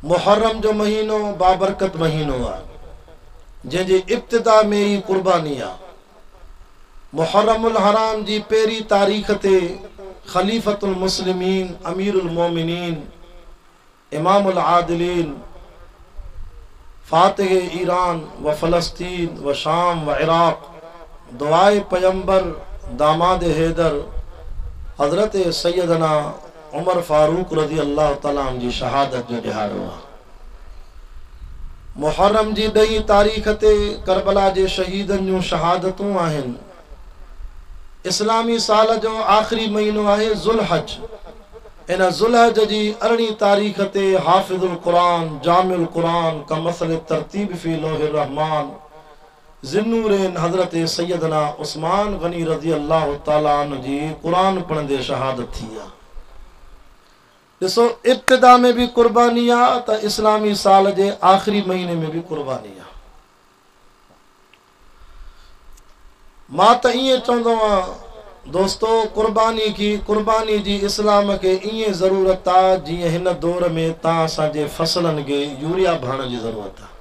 मुहर्रम जो महीनो बाबरकत महीनो आहे, जंहिंजे इब्तिदा में ही कुर्बानी आहे। मुहर्रमुल हराम जी पहिरीं तारीख़ ते खलीफ़तुल मुस्लिमीन अमीरुल मोमिनीन इमामुल आदिलीन फातिह ईरान व फ़लस्तीन व शाम व इराक़ दुआए पैगंबर दामाद हैदर हज़रत सैयदना उमर फारूक रज़ी अल्लाह तआला अन्हु जी शहादत जो ॾिहाड़ो आहे। मुहर्रम जी 2 तारीख़ ते करबला जे शहीदनि जूं शहादतूं आहिनि। इस्लामी साल जो आख़िरी महीनो आहे ज़ुल्हज। इन ज़ुल्हज जी 18 तारीख़ ते हाफ़िज़ुल क़ुरान जामिउल क़ुरान का मसल तरतीब फ़ी लौहिर रहमान ज़िन्नूरैन हज़रत सैयदना उस्मान गनी रज़ी अल्लाह तआला अन्हु जी क़ुरान पढ़ंदे शहादत थी आहे। ॾिसो, इब्तिदा में भी कुर्बानी आहे त इस्लामी साल जे आख़िरी महीने में भी कुर्बानी आहे। मां त ईअं चवंदो आहियां दोस्तो, कुर्बानी जी इस्लाम खे ईअं ज़रूरत आहे जीअं हिन दौर में तव्हां असांजे फसलनि खे यूरिया भाण जी ज़रूरत आहे।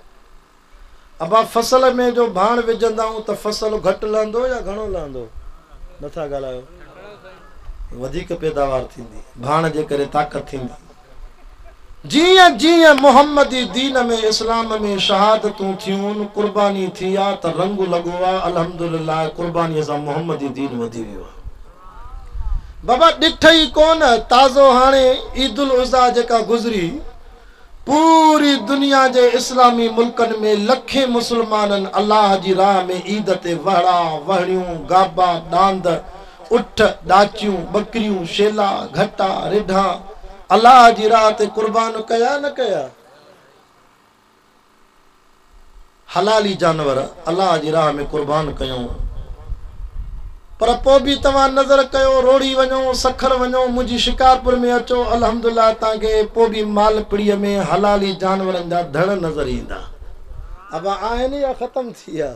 अबा फसल में जो भाण विझंदा आहियूं त फसल घटि लहंदो या घणो लहंदो? नथा ॻाल्हायो। वधीक पैदावार थींदी, भाण जे करे ताक़त थींदी। जीअं जीअं मुहम्मदी दीन में इस्लाम में शहादतूं थियूं, कुर्बानी थी आहे त रंग लॻो आहे। अल्हम्दुलिल्लाह कुर्बानीअ सां मुहम्मदी दीन वधी वियो आहे। बाबा ॾिठई कोन ताज़ो हाणे ईदुल उज़ा जेका गुज़री, पूरी दुनिया जे इस्लामी मुल्कनि में लखे मुसलमाननि अल्लाह जी राह में ईद ते वहड़ा वहड़ियूं गाबा डांद उठ डाचियूं बकरियूं शेला घटा रिढा अल्लाह जी राह ते कुर्बान कया न कया? हलाली जानवर अल्लाह जी राह में कुर्बान कयूं। पर पोइ बि तव्हां नज़र कयो, रोड़ी वञो सखर वञो मुंहिंजी शिकारपुर में अचो, अल्हम्दुलिल्लाह तव्हांखे पोइ बि माल पिड़ीअ में हलाली जानवरनि जा धड़ नज़र ईंदा। अब आहिनि या ख़तम थी विया?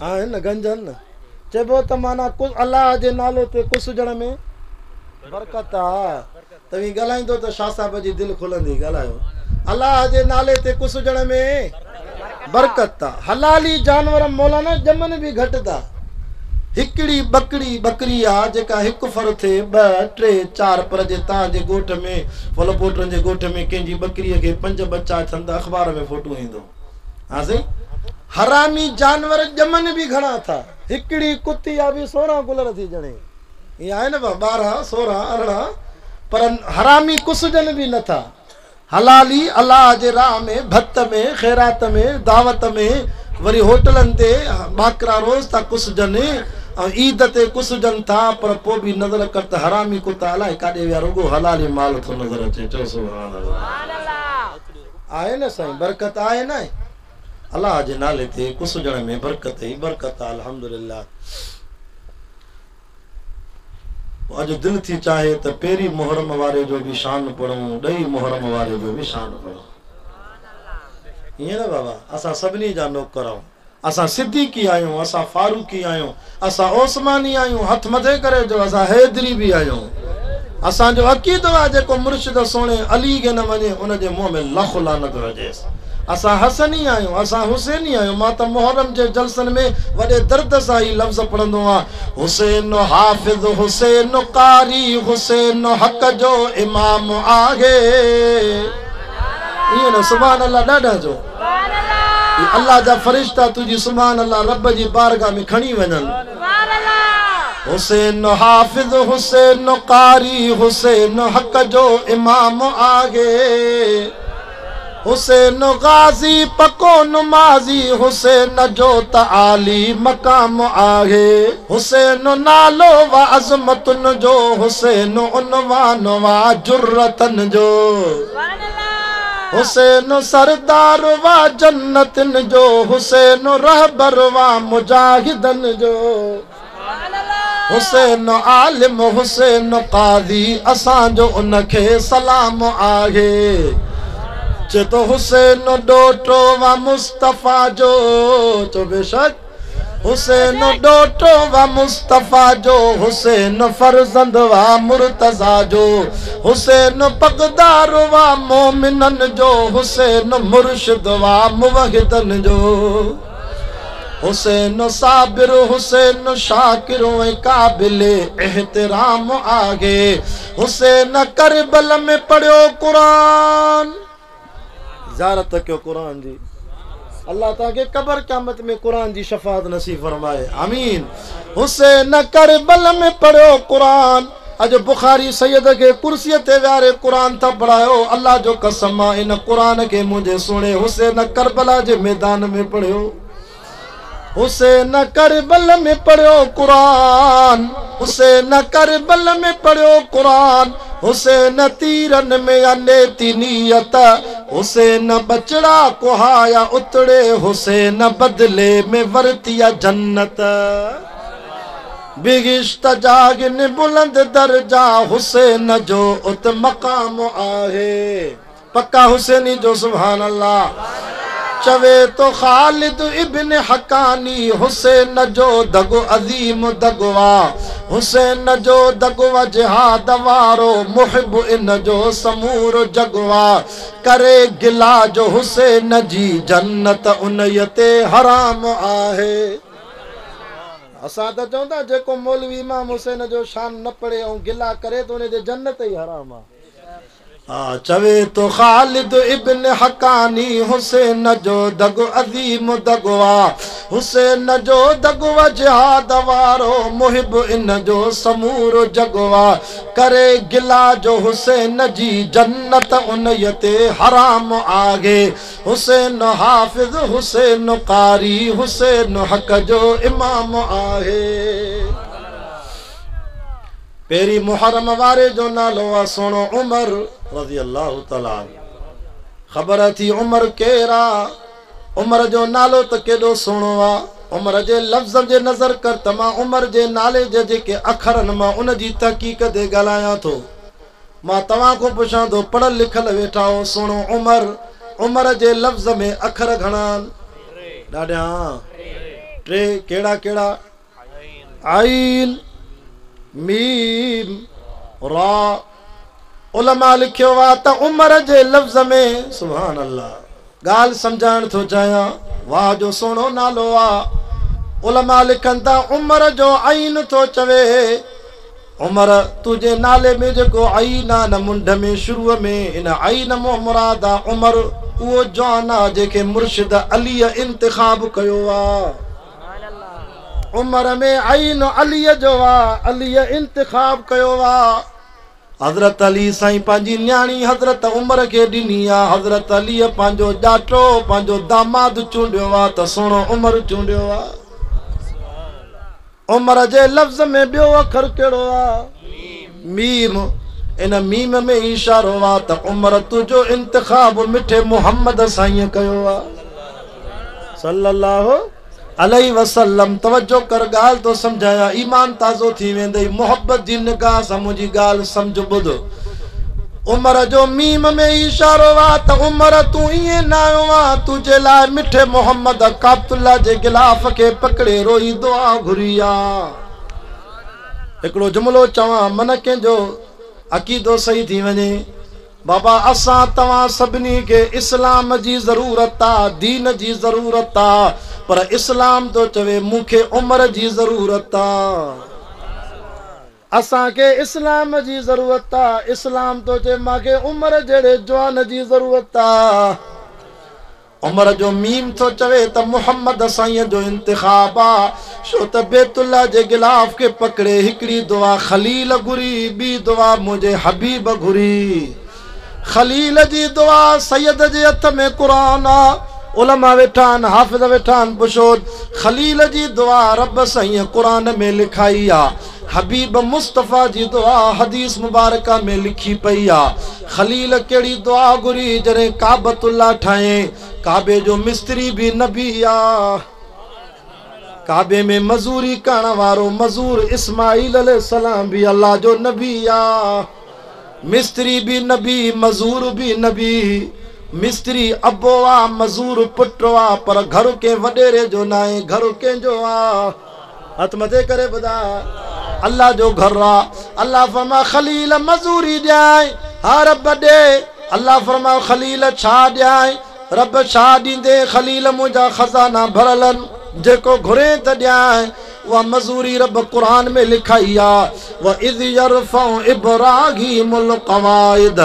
आहिनि न, गंजनि न। चइबो त माना अल्लाह जे नाले ते कुसजण में बरकत आहे। तव्हीं ॻाल्हाईंदो त शाह साहिब जी दिलि खुलंदी। ॻाल्हायो। अल्लाह जे नाले ते कुसजण में बरकत आहे। हलाली जानवर मौलाना ॼमनि बि घटि था। हिकिड़ी बकरी आहे जेका हिकु फर थिए 2 3 4, पर जे तव्हांजे ॻोठ में फलपोटनि जे ॻोठ में कंहिंजी बकरीअ खे 5 बच्चा थियनि त अख़बार में फोटो ईंदो। हा साईं, हरामी जानवर ॼमनि बि घणा था। हिकिड़ी कुती आहे बि 16 गुलर थी ॼणे। ईअं आहे न 12 16 18, पर हरामी कुसजन बि नथा। हलाली अल्लाह जे राह में भत में ख़ैरात में दावत में वरी होटलनि ते बाकरा रोज़ था कुसजनि ऐं ईद ते कुसजनि था। पर पोइ बि नज़र कर त हरामी कुता अलाए काॾे विया, रुगो हलाली माल थो नज़र अचे। चओ सुभान अल्लाह। आहे न साईं, बरकत आहे न। अल्लाह जे नाले ते कुसजण में बरकत ई बरकत आहे। अल्हम्दुलिल्लाह। अॼु दिलि थी चाहे त पहिरीं मुहर्रम वारे जो बि शान पढ़ूं, 2 मुहर्रम वारे जो बि शान पढ़ूं। ईअं न बाबा, असां सभिनी जा नौकर आहियूं। असां सिद्दीकी आहियूं, असां फारूकी आहियूं, असां ओस्मानी आहियूं, हथ मथे करे जो असां हैदरी बि आहियूं। असांजो अक़ीदो आहे जेको मुर्शिद सोणे अली खे न वञे उनजे मुंहं में लख लानत हुजेसि। असां हसनी आहियूं, असां हुसैनी आहियूं। मां त मुहर्रम जे जलसनि में वॾे दर्द सां ही लफ़्ज़ पढ़ंदो आहियां, हुसैन हाफ़िज़ हुसैन कारी हुसैन हक़ जो इमाम आहे। ईअं न, सुभान अल्लाह ॾाढा जो। अल्लाह जा फरिश्ता तुंहिंजी सुभान अल्लाह रब जी बारगाह में खणी वञनि। हुसैन हाफ़िज़ हुसैन कारी हुसैन हक़ जो इमाम आहे। हुसैन गाज़ी पको नमाज़ी हुसैन जो त आली मक़ाम आहे। हुसैन नालो व अज़मतुन जो हुसैन उनवान व जुर्रतन जो। हुसैन सरदार व जन्नतन जो हुसैन रहबर व मुजाहिदन जो। हुसैन आलिम हुसैन क़ाज़ी असांजो उनखे सलाम आहे। चेतो हुसैन डोटो व मुस्तफ़ा जो। चो बेशक हुसैन डोटो व मुस्तफ़ा जो, हुसैन फर्जंद व मुर्तज़ा जो, हुसैन पगदार व मोमिनन जो, हुसैन मुर्शिद व मुवहिदन जो, हुसैन साबिर हुसैन शाकिर काबिल एहतराम आगे, हुसैन करबल में पढ़ियो कुरान। ज़ियारत कयो कुरान जी। अल्लाह ताके कब्र क़यामत में कुरान जी शफाअत नसीब फरमाए, आमीन। हुसैन करबल में पढ़ियो कुरान। अज बुखारी सैयद के कुर्सी ते विहारे कुरान था पढ़ायो। अल्लाह जो कसम आहे इन कुरान के मुझे सुने हुसैन करबला जे मैदान में पढ़ियो। हुसैन करबल में पढ़ियो कुरान, हुसैन करबल में पढ़ियो कुरान, हुसैन तीरन में अनेती नियत, हुसैन बचड़ा कुहाया उतड़े, हुसैन बदले में वरतिया जन्नत, बिगिश्त जागिन बुलंद दर्जा, हुसैन जो उत मकाम आहे। पक्का हुसैनी जो सुभान अल्लाह। चवे तो खालिद इब्न हकानी, हुसैन जो दगो अजीम दगवा, हुसैन जो दगवा जिहाद वारो, मुहिब इन जो समूर जगवा, करे गिला जो हुसैन जी जन्नत उनयते हराम आहे। असां त चवंदा जेको मौलवी इमाम हुसैन जो शान न पढ़े ऐं गिला करे तो उन जे जन्नत ही हराम आहे। चवे तो खालिद इब्न हकानी, हुसैन जो दगो अजीम दगवा, हुसैन जो दगवा जिहाद वारो, मुहिब इन जो समूर जगवा, करे गिला जो हुसैन जी जन्नत उनयते हराम आगे। हुसैन हाफिज हुसैन कारी, हुसैन हक जो इमाम आहे। पेरी मुहर्रम वारे जो नालो आ सोनो उमर रज़ी अल्लाह तआला। ख़बर थी उमर केरा, उमर जो नालो त केॾो सुहिणो आहे। उमर जे लफ़्ज़ जे नज़र कर त मां उमर जे नाले जे जेके अखरनि मां उन जी तहक़ीक़ ते ॻाल्हायां थो। मां तव्हां खां पुछां थो, पढ़ल लिखल वेठा हो सुहिणो उमर, उमर जे लफ़्ज़ में अखर घणा आहिनि? ॾाढा टे। कहिड़ा कहिड़ा? आइन, मीम, रा। उलमा लिखियो आहे त उमर जे लफ़्ज़ में सुभान अल्लाह ॻाल्हि सम्झाइण थो चाहियां। वाह जो सुहिणो नालो आहे। उलमा लिखनि था उमर जो आइन थो चवे। उमर तुंहिंजे नाले में जेको आइन आहे न मुंड में शुरूअ में इन आइन मों मुराद आहे उमर उहो जवान आहे जेके मुर्शिद अलीअ इंतिखाब कयो आहे। उमर में आइन अलीअ जो आहे, अलीअ इंतिखाब कयो आहे। हज़रत अली साईं पंहिंजी न्याणी हज़रत उमर खे ॾिनी आहे। हज़रत अलीअ पंहिंजो ॾाटो पंहिंजो दामाद चूंडियो आहे त सुहिणो उमर चूंडियो आहे। उमर जे लफ़्ज़ में ॿियो अखर कहिड़ो आहे? मीम। इन मीम में इशारो आहे त उमर तुंहिंजो इंतिखाब मिठे मुहम्मद साईं कयो आहे सल्लल्लाहु अलैहि वसल्लम। तवज्जो कर, ॻाल्हि तो सम्झाया, ईमान ताज़ो थी वेंदई। मोहब्बत जी निगाह सां मुंहिंजी ॻाल्हि सम्झ ॿुध। उमर जो मीम में इशारो आहे त उमर तूं ईअं न आयो आहे, तुंहिंजे लाइ मिठे मोहम्मद काबतुल्ला जे गिलाफ खे पकड़े रोई दुआ घुरी आहे। हिकिड़ो जुमिलो चवां, मन कंहिंजो अक़ीदो सही थी वञे। बाबा असां तव्हां सभिनी खे इस्लाम जी ज़रूरत आहे, दीन जी ज़रूरत आहे, पर इस्लाम तो चवे मूंखे उमर जी ज़रूरत आहे। असांखे इस्लाम जी ज़रूरत आहे। इस्लाम तो चवे मूंखे उमर जहिड़े जवान जी ज़रूरत आहे। उमर जो मीम तो चवे त मुहम्मद साईं जो इंतिखाब आहे। छो त बैतुल्ला जे गिलाफ खे पकड़े हिकिड़ी दुआ खलील घुरी, ॿी दुआ मुंहिंजे हबीब घुरी। खलील जी दुआ सैयद जे हथ में क़ुरान आहे। उलमा वेठा आहिनि, हाफ़िज़ वेठा आहिनि, पुछो खलील जी दुआ रब साईं क़ुरान में लिखाई आहे। हबीब मुस्तफ़ा जी दुआ हदीस मुबारका में लिखी पई आहे। खलील कहिड़ी दुआ घुरी जॾहिं काबतुल्ला ठाहे। काबे जो मिस्त्री भी नबी आहे। काबे में मज़ूरी करण वारो मज़ूर इस्माइल अलैहिस्सलाम भी अल्लाह जो नबी आहे। मिस्त्री भी नबी, मज़ूर भी नबी। मिस्त्री अबो आ मजूर पुटो आ पर घर के वडेरे जो ना है घर के जो आ हथ मथे करे बुधा अल्लाह जो घर आ अल्लाह फरमा खलील मजूरी जाए हा रब दे अल्लाह फरमा खलील छा जाए रब छा दींदे खलील मुझा खजाना भरलन जेको घुरे त जाए वह मजूरी रब कुरान में लिखाई आ व इज़ यरफ़उ इब्राहीमुल क़वाइद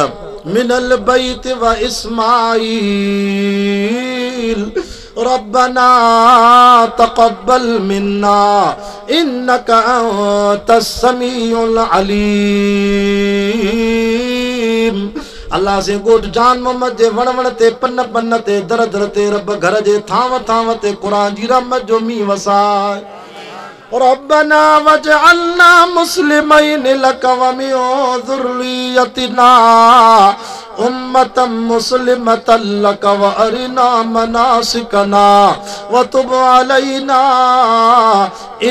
मिनल बैत व इस्माईल रब्बना तक़ब्बल मिन्ना इन्नका अंतस समीउल अलीम। अल्लाह से गोट जान मोहम्मद जे वण वण ते पन पन ते दर दर ते रब घर जे थाव थाव ते कुरान जी रहमत जो मी वसाए। रब्बना वजअलना मुस्लिमैन लक व मिन ज़ुर्रियतिना उम्मतम मुस्लिमतन लक व अरिना मनासिकना व तुब अलैना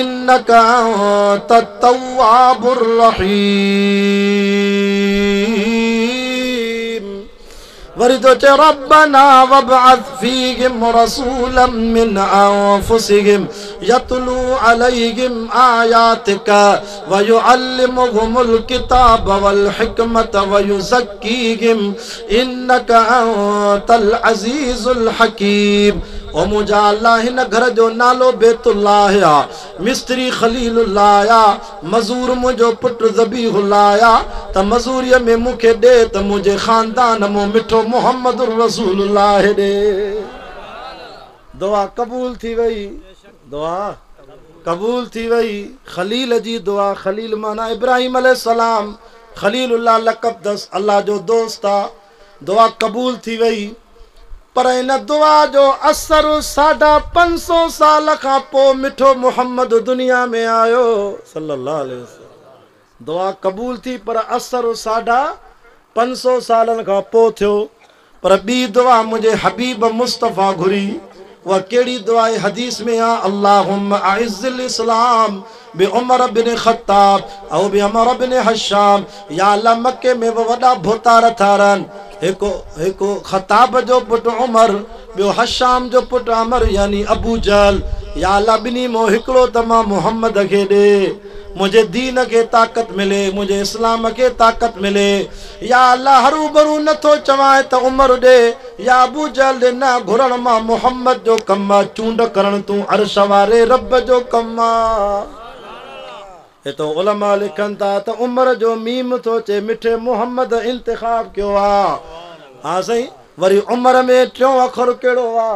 इन्नका अंतत तव्वाबुर रहीम। वरी तो चे रब्बना वबअथ फीहिम रसूलन मिन अनफुसिहिम यतलू अलैहिम आयातिका व युअल्लिमुहुमुल किताब वल हिकमत व युज़क्कीहिम इन्नका अंतल अज़ीज़ुल हकीम। ओ मुझा अल्लाह हिन घर जो नालो बैतुल्लाह आ मिस्त्री खलीलुल्लाह आ मजूर मुझो पुट ज़बीहुल्लाह आ त मजूरीअ में मूंखे दे त मुझे खानदान मो मिठो मोहम्मद रसूलुल्लाह दे। दुआ कबूल थी वई दुआ कबूल थी वई। खलील जी दुआ खलील माना इब्राहिम अलैहिस्सलाम खलीलुल्लाह लक़ब दस अल्लाह जो दोस्त आ दुआ कबूल थी वई। पर इन दुआ जो असर 550 साल का पो मिठो मोहम्मद दुनिया में आयो सल्लल्लाहु अलैहि वसल्लम। दुआ कबूल थी पर असर 550 सालन का पो थियो। पर बी दुआ मुझे हबीब मुस्तफ़ा घुरी वह केड़ी दुआ हदीस में आ अल्लाहुम्मा अइज़्ज़िल इस्लाम बि उमर बिन ख़त्ताब औ बि अमर बिन हशाम। या अल्लाह मक्के में वो वॾा भोतार थारन एको ख़त्ताब जो पुट उमर बियो हशाम जो पुट अमर यानी अबू जहल। या अल्लाह बिनी मो हिकिड़ो त मां मोहम्मद खे ॾे मुझे दीन के ताकत मिले मुझे इस्लाम के ताकत मिले। या अल्लाह हरू भरू नथो चवाए त उमर दे या अबू जहल दे ना घुरण मां मोहम्मद जो कम चूंड करण तू अर्श वारे रब जो कम। ये तो उलमा लिखन था त उमर जो मीम तो चे मिठे मोहम्मद इंतखाब क्यों आ। हाँ सही वरी उमर में टियों अखर केड़ो आ।